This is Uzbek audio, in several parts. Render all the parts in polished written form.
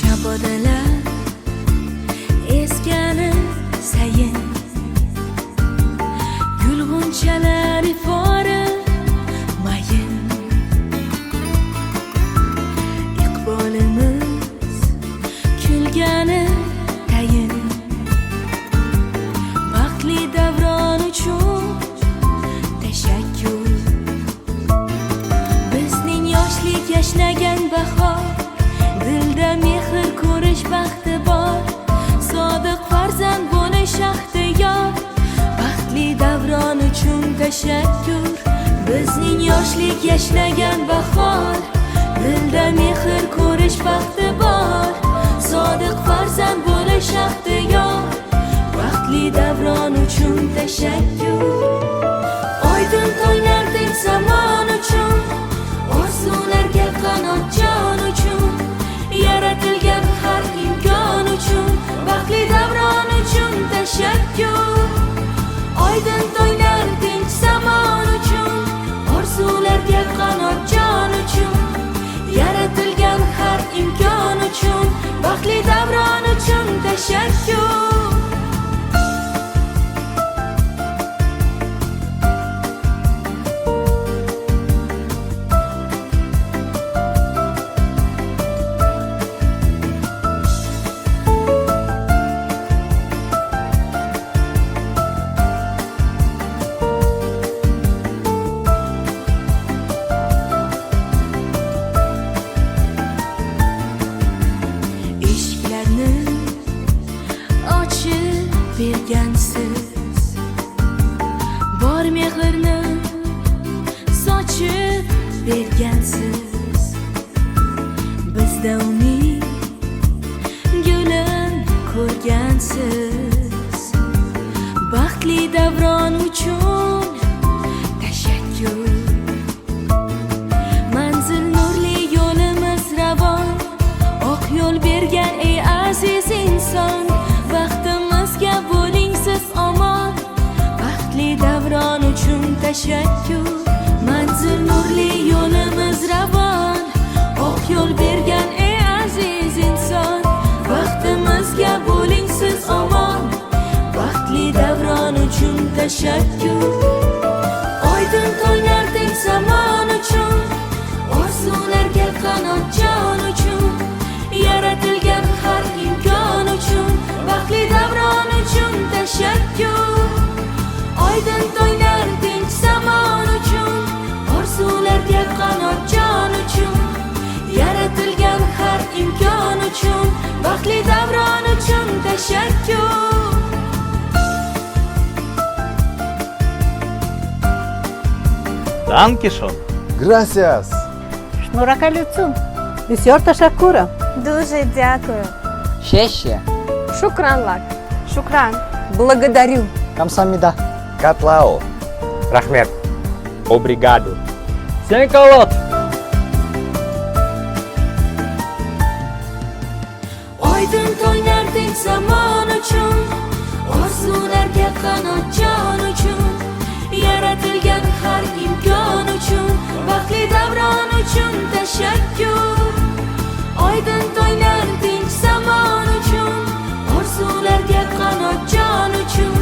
shabodalar eskani sayin gulg'unchalar ifori mayin iqbolimiz kulgani tayin baxtli davron uchun tashakkur bizning yoshlik yashnagan bahor dilda mehr ko'rish baxti bor sodiq farzand bo'lish ahdi yor baxtli davron uchun tashakkur bizning yoshlik yashnagan bahor dilda mehr ko'rish baxti bor sodiq farzand bo'lish ahdi yor baxtli davron uchun tashakkur oydin tonglardek zamon uchun orzularga qanot jon uchun yaratilgan har imkon uchun baxtli davron uchun tashakkur oydin tonglar tinch zamon uchun orzularga qanot jon uchun yaratilgan har imkon uchun baxtli davron uchun tashakkur bergansiz bor mehrni sochib bergansiz bizda umid gulin ko'rgansiz baxtli davron uchun tashakkur manzil nurli yo'limiz ravon oq yo'l bergan ey aziz inson baxtimizga bo'ling siz omon baxtli davron uchun tashakkur manzil nurli yo'limiz ravon oq yo'l bergan ey aziz inson baxtimizga bo'ling siz omon baxtli davron uchun tashakkur oydin tonglardek zamon uchun orzularga qanot jon uchun yaratilgan har imkon uchun baxtli davron uchun tashakkur oydin tonglar tinch zamon uchun orzularga qanot jon uchun yaratilgan har imkon uchun baxtli davron uchun tashakkur Dankeschön. Gracias. Шнуракалюцу. Бисёр ташаккура. Дуже дякую. Шеще. Шукранлар. Шукран. Благодарю. Камсамида. Katlao. Rahmet. Obrigado. Senkolot. oydin tonglardek zamon uchun orzularga qanot jon uchun yaratilgan har imkon uchun baxtli davron uchun tashakkur oydin tonglar tinch zamon uchun orzularga qanot jon uchun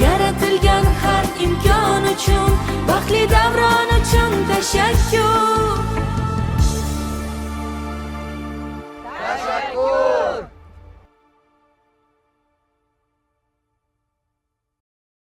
yaratilgan har imkon uchun baxtli davron uchun tashakkur